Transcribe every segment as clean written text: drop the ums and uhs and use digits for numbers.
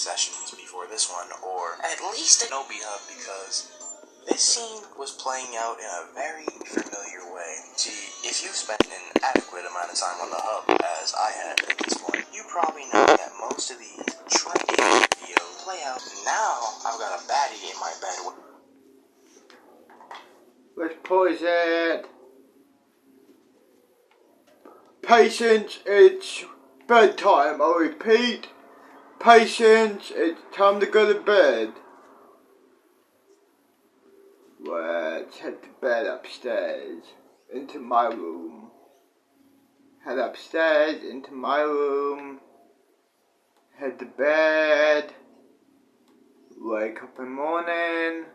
sessions before this one, or at least a Nobi Hub, because this scene was playing out in a very familiar way. See, if you spent an adequate amount of time on the hub, as I had at this point, you probably know that most of these trending videos play out. Now, I've got a baddie in my bed. Let's pause it. Patience, it's bedtime. I repeat, patience, it's time to go to bed. Let's head to bed upstairs, into my room. Head upstairs, into my room. Head to bed. Wake up in the morning.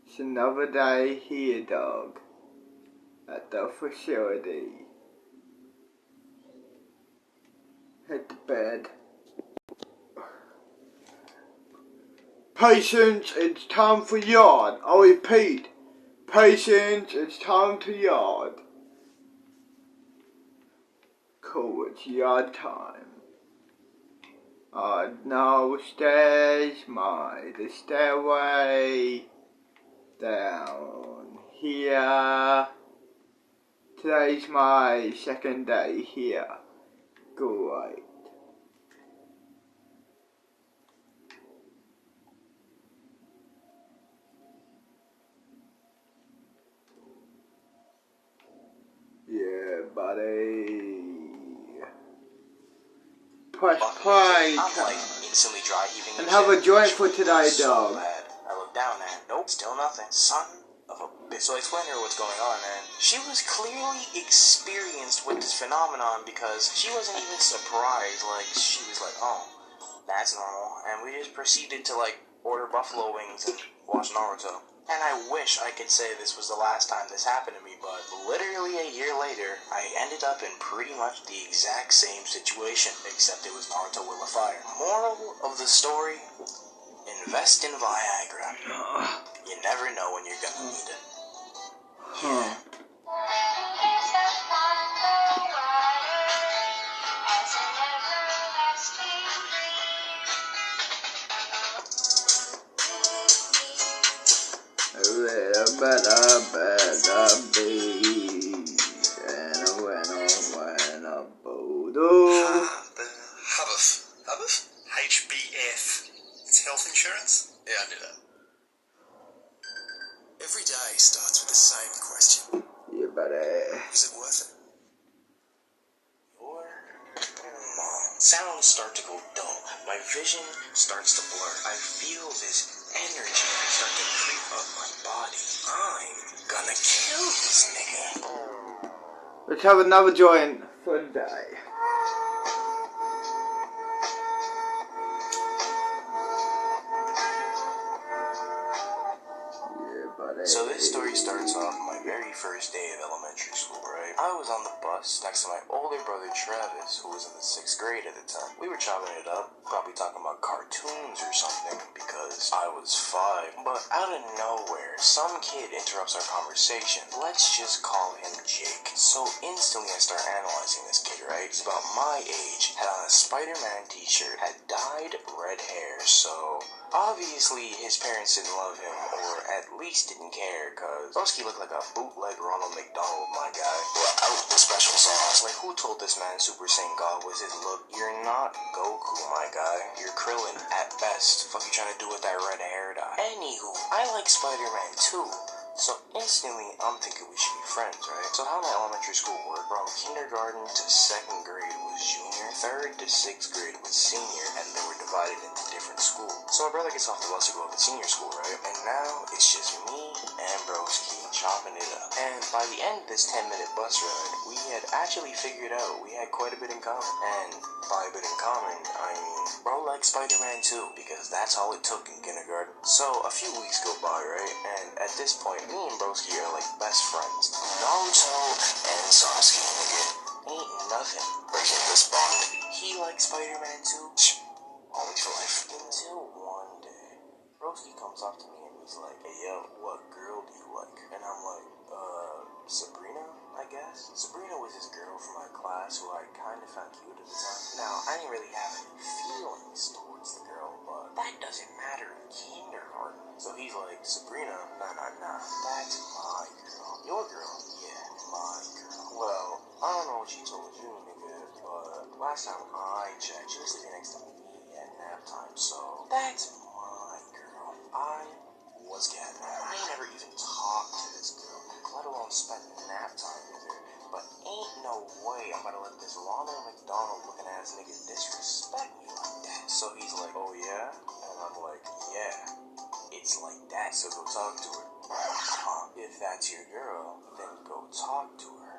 It's another day here, dog. At the facility. Head to bed. Patience, it's time for yard. I repeat, patience, it's time to yard. Cool, it's yard time. No stairs, the stairway down here. Today's my second day here. Great. Yeah, buddy. Press play. I'm like instantly dry heaving and have a joint for today, so dog. Bad. I look down and nope, still nothing. Son of a bitch. So I explained to her what's going on, and she was clearly experienced with this phenomenon because she wasn't even surprised. Like, she was like, oh, that's normal. And we just proceeded to, like, order buffalo wings and watch Naruto. And I wish I could say this was the last time this happened to me, but literally a year later, I ended up in pretty much the exact same situation, except it was Naruto Will of Fire. Moral of the story, invest in Viagra. You never know when you're gonna need it. Yeah. HBF. It's health insurance? Yeah, I knew that. Every day starts with the same question. Yeah, buddy. Is it worth it? Your mom. Sounds start to go dull. My vision starts to blur. I feel this energy start to creep up my body. I'm gonna kill this nigga. Let's have another joint for the day. So this story starts off my very first day of elementary school, right? I was on the bus next to my older brother Travis, who was in the 6th grade at the time. We were chopping it up, probably talking about cartoons or something, because I was 5. But out of nowhere, some kid interrupts our conversation. Let's just call him Jake. So instantly I start analyzing this kid, right? He's about my age, had on a Spider-Man t-shirt, had dyed red hair, so obviously his parents didn't love him, or at least didn't care, cause Broski looked like a bootleg Ronald McDonald, my guy. Without the special sauce. Like, who told this man Super Saiyan God was his look? You're not Goku, my guy. You're Krillin at best. Fuck you trying to do with that red hair dye? Anywho, I like Spider-Man too. So instantly, I'm thinking we should be friends, right? So how my elementary school worked, from kindergarten to 2nd grade was junior, 3rd to 6th grade was senior, and they were divided into different schools. So my brother gets off the bus to go up to senior school, right? And now it's just me and Broski chopping it up. And by the end of this 10-minute bus ride, we had actually figured out we had quite a bit in common. And by a bit in common, I mean, bro likes Spider-Man too, because that's all it took in kindergarten. So a few weeks go by, right? And at this point, me and Broski are like best friends. Naruto and Sasuke, nigga, ain't nothing breaking this bond. He likes Spider-Man too. Always for life. Until one day, Broski comes up to me and he's like, hey yo, what girl do you like? And I'm like, Sabrina, I guess? Sabrina was this girl from my class who I kind of found cute at the time. Now, I didn't really have any feelings towards the last time I checked, she was sleeping next to me at nap time, so that's my girl. I was getting that. I ain't never even talked to this girl, let alone spent nap time with her. But ain't no way I'm gonna let this Ronald McDonald looking ass nigga disrespect me like that. So he's like, oh yeah? And I'm like, yeah, it's like that, so go talk to her. If that's your girl, then go talk to her.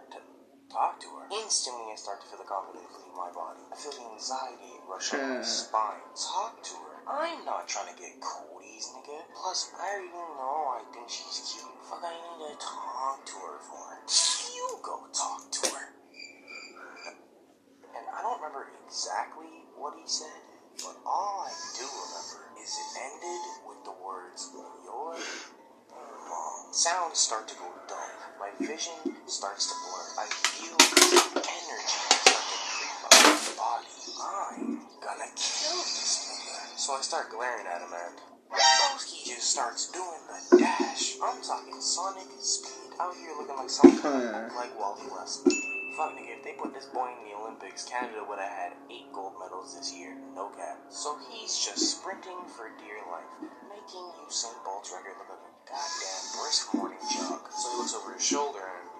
Talk to her. Instantly I start to feel the confidence leave my body. I feel the anxiety rush up my spine. Talk to her. I'm not trying to get cooties, nigga. Plus, I already know I think she's cute. Fuck, I need to talk to her for. You go talk to her. And I don't remember exactly what he said, but all I do remember is it ended with the words, your mom. Sounds start to go dumb. My vision starts to blur. I feel energy start to creep up my body. I'm gonna kill this nigga. So I start glaring at him and Broski just starts doing the dash. I'm talking Sonic speed out here looking like something like Wally West. Fuck nigga, if they put this boy in the Olympics, Canada would have had 8 gold medals this year, no cap. So he's just sprinting for dear life, making Usain Bolt's record look like a goddamn brisk morning jog. So he looks over his shoulder and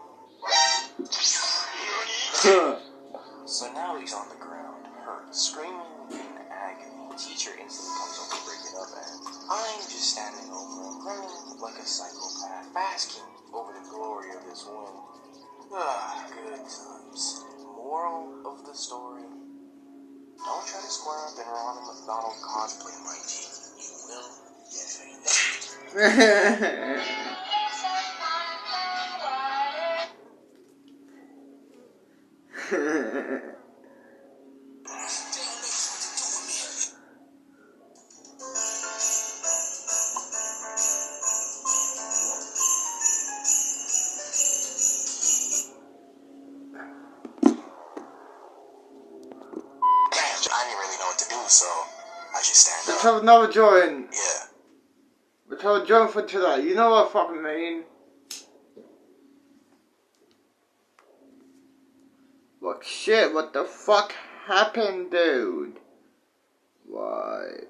so now he's on the ground, hurt, screaming in agony. The teacher instantly comes over to break it up and I'm just standing over him, grinning like a psychopath, basking over the glory of this win. Good times. Moral of the story: don't try to square up in Ronald McDonald cosplay, my G. You will get famous. I didn't really know what to do, so I just stand Let's up. have another joint. Yeah. Let's have a joint for today. You know what I fucking mean? Like shit, what the fuck happened, dude? Like,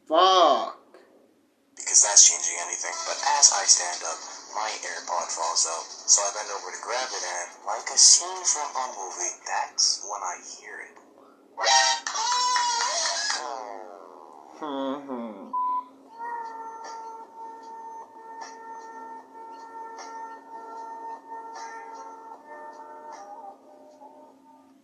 fuck. Because that's changing anything. But as I stand up, my AirPod falls out. So I bend over to grab it and, like a scene from a movie, that's when I hear it.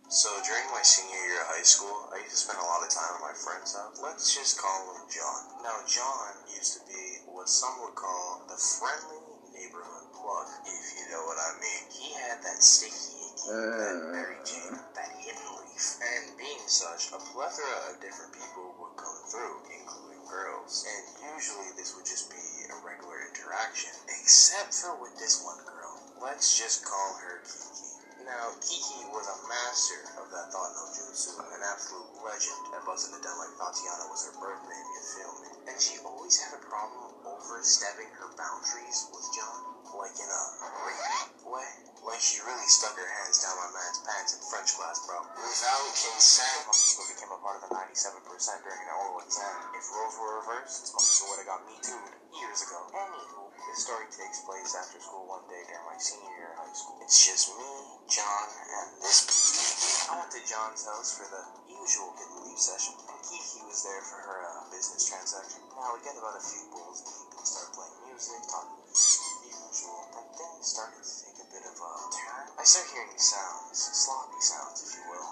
So during my senior year of high school, I used to spend a lot of time with my friend's house. Let's just call him John. Now John used to be what some would call the friendly neighborhood plug, if you know what I mean. He had that sticky icky, that Mary Jane, that hidden leaf. And being such, a plethora of different people would come through, including girls. And usually this would just be a regular interaction, except for with this one girl. Let's just call her Kiki. Now, Kiki was a master of that thought no jutsu, an absolute legend at buzzing it down like Tatiana was her birth name, you feel me? And she always had a problem overstepping her boundaries with John, like in a rapey way. Like she really stuck her hands down my man's pants in French class, bro. Without consent, my people became a part of the 97% during an oral exam. If roles were reversed, this motherfucker would have got me too years ago. Anywho, this story takes place after school one day during my senior year of high school. It's just me, John, and this. I went to John's house for the usual get and leave session, and Kiki was there for her business transaction. Now we get about a few bowls deep and start playing music, talking usual, and things started to take a bit of a turn. I start hearing sounds, sloppy sounds, if you will.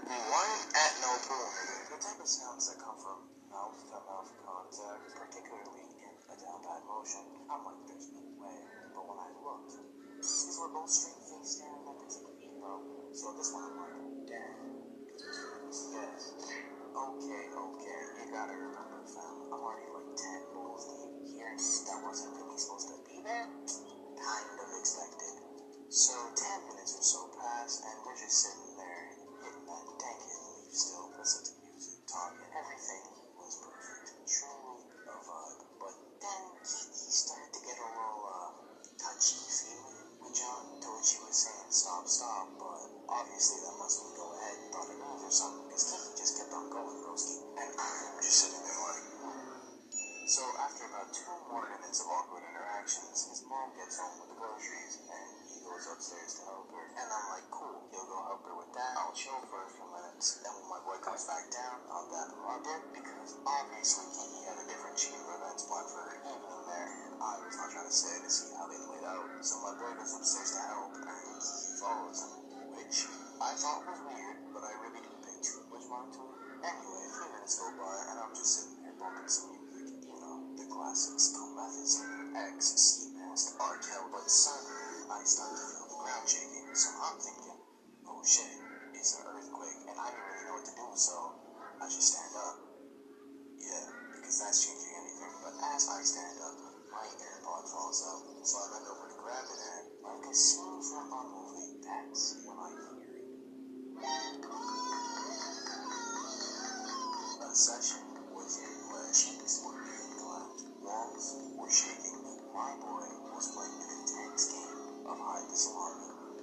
We weren't at no pool, nigga. The type of sounds that come from mouth-to-mouth contact, particularly in a down bad motion. I'm like, there's no way. But when I looked, these were both straight-faced staring at this creep, bro. So at this one, I'm like, damn. Yes. Okay. You gotta remember, fam. I'm already like 10 bowls deep. Hearing that wasn't really supposed to be there, kind of expected. So 10 minutes or so pass, and we're just sitting there hitting that dank hidden leaf still, listening to music, talking. Everything was perfect. Truly a vibe. But then Kiki started to get a little touchy, feel me? When John told she was saying stop, but obviously that must was back down on that rubber because obviously he had a different cheating revenge plan for her evening there, and I was not trying to stay to see how they played out. So my boy goes upstairs to help, and he follows him, which I thought was weird, but I really didn't pay too much mind to it. Anyway, a few minutes go by, and I'm just sitting there bumping some music, you know, the classics, Comethazine, X, Ski Mask, R-Kel, but suddenly I start to feel the ground shaking, so I'm thinking, oh shit, it's an earthquake, and I didn't really know what to do, so I should stand up. Yeah, because that's changing anything, but as I stand up, my AirPod falls out, so I bend over to grab it, and like a scene from a movie, that's when I hear it. A session was in play, cheeks were being clapped, walls were shaking, my boy was playing an intense game of hide this alarming,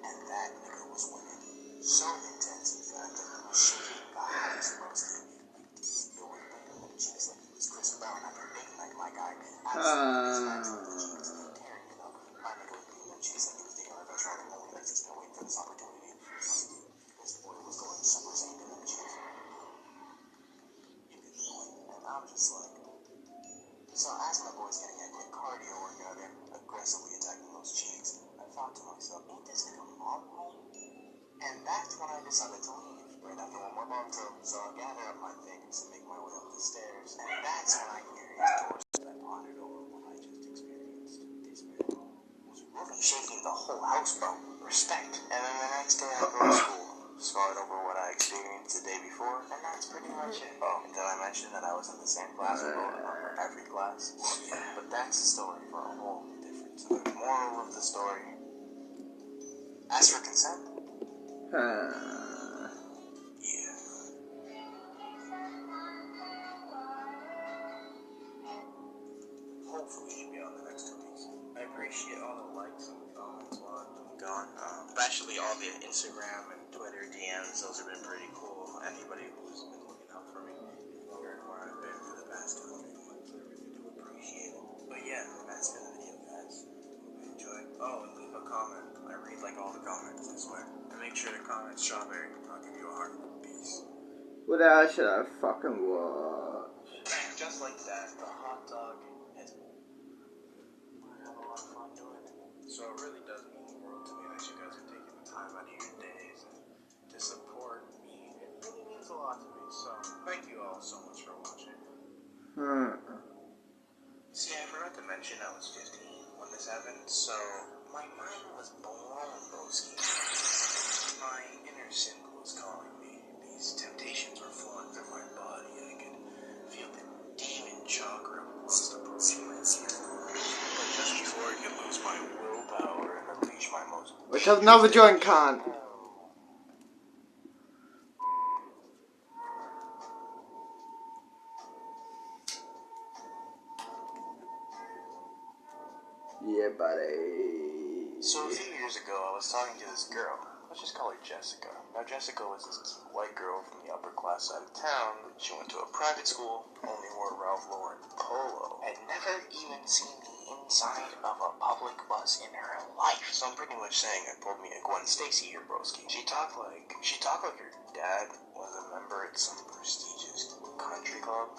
and that nigga was winning. So intense, in fact, that he was shaking the highest roasted. Yo, when he made him cheeks like he was Chris Brown after Big Mac, my guy. Absolutely smashing the cheeks, tearing it up. My nigga was beating them cheeks like he was taking revenge riding only like he's been waiting for this opportunity. Because the boy was going super sane to them cheeks. You get the point. And I'm just like... So as my boy's getting a quick cardio workout and aggressively attacking those cheeks, I thought to myself, ain't this nigga mom home? And that's when I decided to leave. Right after one more bomb throw, so I gather up my things and make my way up the stairs. And that's when I hear his doorstep. I pondered over what I just experienced. This man was really shaking the whole house, bro. Respect. And then the next day I go to school, scarred over what I experienced the day before, and that's pretty much it. Oh, and did I mention that I was in the same class with every class? Well, yeah, but that's the story for a whole different time. The moral of the story: ask for consent. Yeah. Hopefully you'll be on the next 2 weeks. I appreciate all the likes and comments while I'm gone. Especially all the Instagram and Twitter DMs. Those have been pretty cool. Anybody who's been looking out for me, wondering where I've been for the past 2 or 3 months, I really do appreciate it. But yeah, that's been the video, guys. Hope you enjoyed. Oh, and leave a comment. I read like all the comments, I swear. And make sure to comment strawberry. I'll give you a heart. Peace. What else should I fucking watch? Just like that, the hot dog has... I have a lot of fun doing it. So it really does mean the world to me that you guys are taking the time out of your days and to support me. It really means a lot to me. So thank you all so much for watching. See, I forgot to mention I was 15 when this happened, so my mind was blown, broski. My inner cynic was calling me. These temptations were flowing through my body. I could feel the demon chakra was approaching my spirit. But just before I could lose my willpower and unleash my most... Which has another joint can. Yeah, buddy. So a few years ago, I was talking to this girl. Let's just call her Jessica. Now, Jessica was this cute white girl from the upper class side of town. She went to a private school, only wore Ralph Lauren polo, had never even seen the inside of a public bus in her life. So I'm pretty much saying I pulled me a Gwen Stacy here, broski. She talked like her dad was a member at some prestigious country club,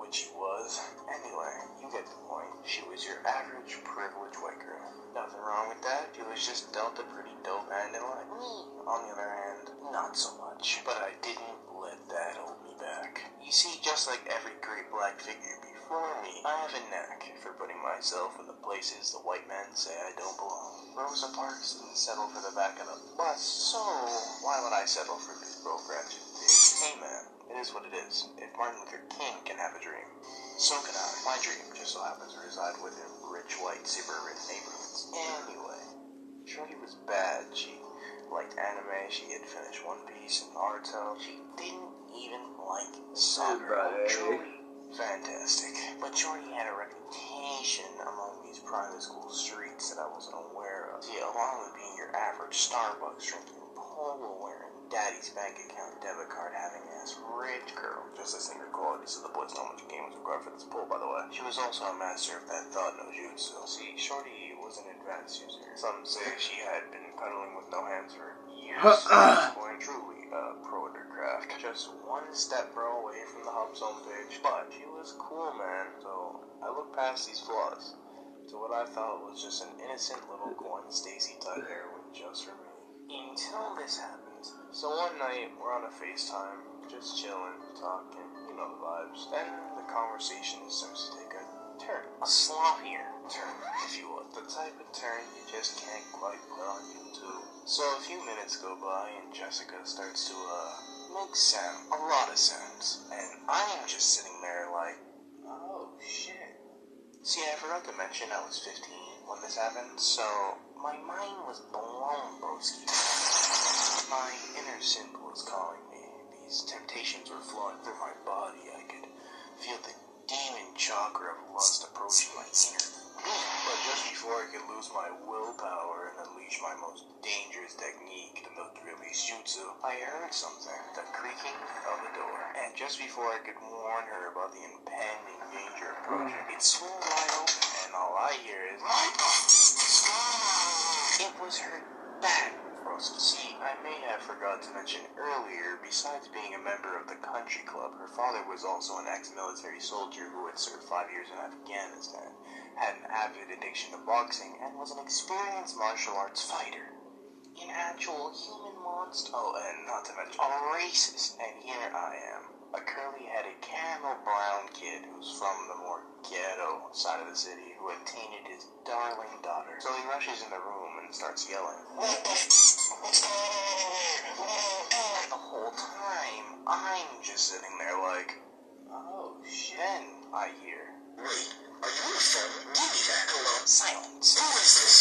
which he was. Anyway, you get the point. She was your average privileged white girl. Nothing wrong with that. She was just dealt a pretty dope hand in life. Me, on the other hand, not so much. But I didn't let that hold me back. You see, just like every great black figure before me, I have a knack for putting myself in the places the white men say I don't belong. Rosa Parks didn't settle for the back of the bus, so why would I settle for this broke ratchet bitch? Hey man, it is what it is. If Martin Luther King can have a dream, so can I. My dream just so happens to reside within rich white suburban neighborhoods. Anyway, Shorty was bad. She liked anime. She had finished One Piece and Naruto. She didn't even like soccer. Truly fantastic. But Shorty had a reputation among these private school streets that I wasn't aware of. See, along with being your average Starbucks drinking, polo wearing, daddy's bank account, debit card having ass rich girl, just as singer quality, so the boys know how much game was required for this pull, by the way. She was also a master of that thought no jutsu. See, Shorty was an advanced user. Some say she had been cuddling with no hands for years. Going truly pro at her craft. left. Just one step bro away from the Hub Zone page. But she was cool, man. So I looked past these flaws to what I thought was just an innocent little Gwen Stacy type heroine just for me. Until this happened. So one night, we're on a FaceTime, just chilling, talking, you know the vibes. Then the conversation starts to take a turn. A sloppier turn, if you will. The type of turn you just can't quite put on YouTube. So a few minutes go by and Jessica starts to, make a lot of sounds. And I am just sitting there like, oh shit. See, I forgot to mention I was 15 when this happened, so my mind was blown, broski. My inner simp was calling me. These temptations were flowing through my body. I could feel the demon chakra of lust approaching my inner being. But just before I could lose my willpower and unleash my most dangerous technique, the military release jutsu, I heard something, the creaking of a door. And just before I could warn her about the impending danger approaching, it swung wide open, and all I hear is, it was her dad. See, I may have forgot to mention earlier, besides being a member of the country club, her father was also an ex-military soldier who had served 5 years in Afghanistan, had an avid addiction to boxing, and was an experienced martial arts fighter. An actual human monster. Oh, and not to mention, a racist. And here I am, a curly-headed camel brown kid who's from the more ghetto side of the city who had tainted his darling daughter. So he rushes in the room and starts yelling. And the whole time, I'm just sitting there like, oh shit. Then I hear, wait, are you on the phone? Give me that. Hello, silence. Who is this?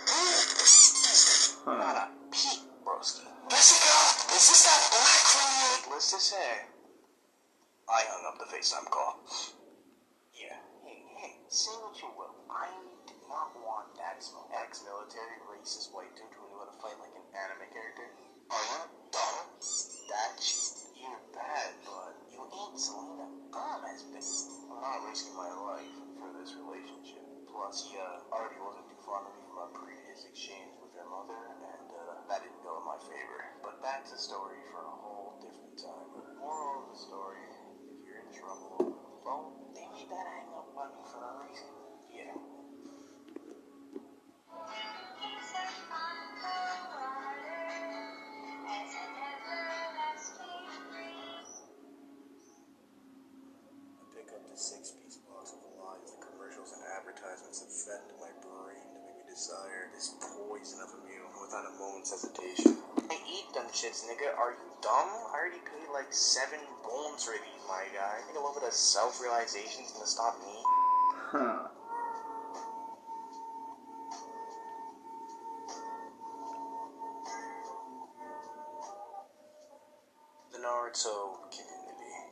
Who is this? Not a peep, broski. Jessica, is this that black crane? Needless to say, I hung up the FaceTime call. Yeah. Hey, say what you will. I did not want that ex-military racist white dude who knew how to fight like an anime character. Are you dumb? You're bad, but you ain't Selena Gomez, bitch. I'm not risking my life for this relationship. Plus, he already wasn't too fond of me from our previous exchange with your mother, and that didn't go in my favor. But that's a story for a whole different time. Moral of the story, if you're in trouble, well, they made that hang up button for a reason. Yeah. Six-piece box of lies, the commercials and advertisements offend my brain to make me desire this poison of a meal without a moment's hesitation. I eat them shits, nigga. Are you dumb? I already paid like 7 bones for these, my guy. Think a little bit of self-realization's gonna stop me? Huh. The Naruto community.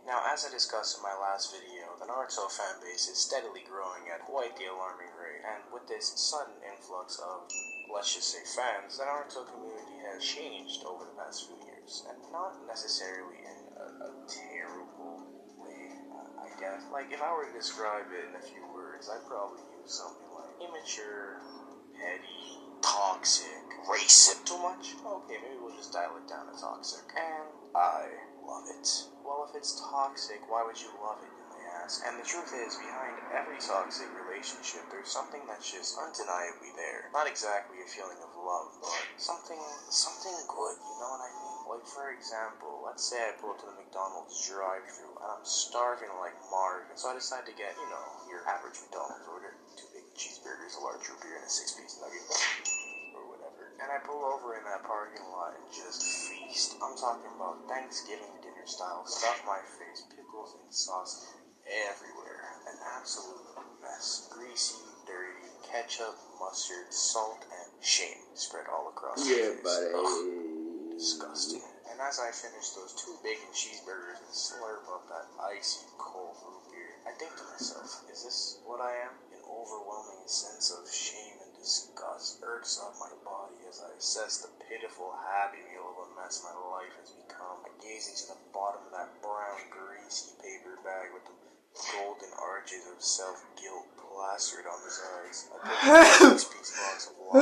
Now, as I discussed in my last video, the Naruto fanbase is steadily growing at quite the alarming rate, and with this sudden influx of, let's just say, fans, the Naruto community has changed over the past few years, and not necessarily in a terrible way, I guess. Like, if I were to describe it in a few words, I'd probably use something like immature, petty, toxic, racist. Too much? Okay, maybe we'll just dial it down to toxic. And I love it. Well, if it's toxic, why would you love it, you may ask? And the truth is, behind every toxic relationship, there's something that's just undeniably there. Not exactly a feeling of love, but something good, you know what I mean? Like, for example, let's say I pull up to the McDonald's drive-thru, and I'm starving like Marv, and so I decide to get, your average McDonald's order, 2 big cheeseburgers, a large root beer, and a 6-piece nugget. And I pull over in that parking lot and just feast. I'm talking about Thanksgiving dinner style, stuff my face, pickles and sauce everywhere. An absolute mess. Greasy, dirty, ketchup, mustard, salt, and shame spread all across my face. Buddy. Ugh, disgusting. And as I finish those 2 bacon cheeseburgers and slurp up that icy cold root beer, I think to myself, is this what I am? An overwhelming sense of shame and disgust irks up my body as I assess the pitiful happy meal of a mess my life has become. I gaze into the bottom of that brown, greasy paper bag with the golden arches of self-guilt plastered on the sides. I pick up a 6-piece box of Wow!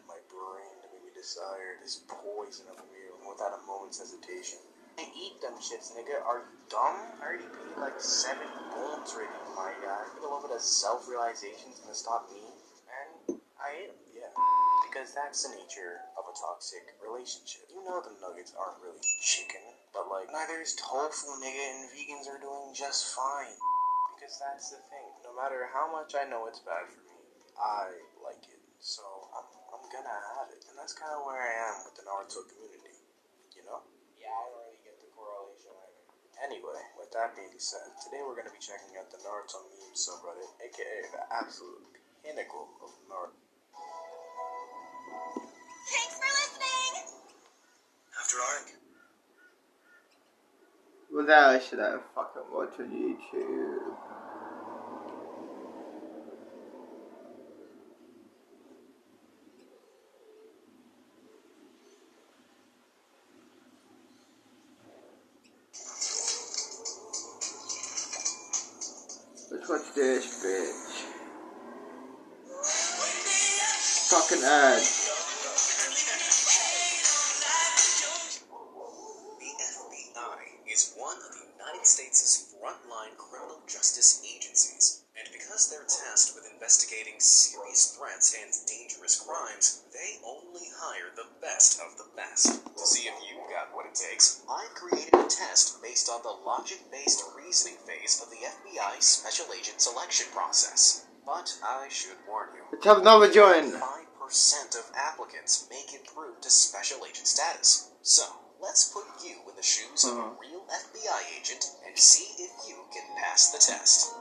my brain to make me desire this poison of a meal without a moment's hesitation. I eat them shits, nigga. Are you dumb? I already paid like 7 bones already, my guy. I think a little bit of self-realization is gonna stop me. And I ate them, yeah. Because that's the nature of a toxic relationship. You know the nuggets aren't really chicken, but like, neither is tofu, nigga, and vegans are doing just fine. Because that's the thing. No matter how much I know it's bad for me, I like it. So I'm gonna have it. And that's kind of where I am with the Naruto community. You know? Yeah, I don't really get the correlation either. Anyway, with that being said, today we're gonna be checking out the Naruto meme subreddit, aka the absolute pinnacle of Naruto. Thanks for listening! After dark. Well, that I should have fucking watched on YouTube. Let's watch this, bitch. Fucking ad. The FBI is one of the United States' frontline criminal justice agencies, and because they're tasked with investigating serious threats and dangerous crimes, they only hire the best of the best. To see if you got what it takes, I created a test based on the logic-based reasoning phase of the FBI Special Agent selection process. But I should warn you, Let's have another join. 5% of applicants make it through to special agent status. So, let's put you in the shoes of a real FBI agent and see if you can pass the test.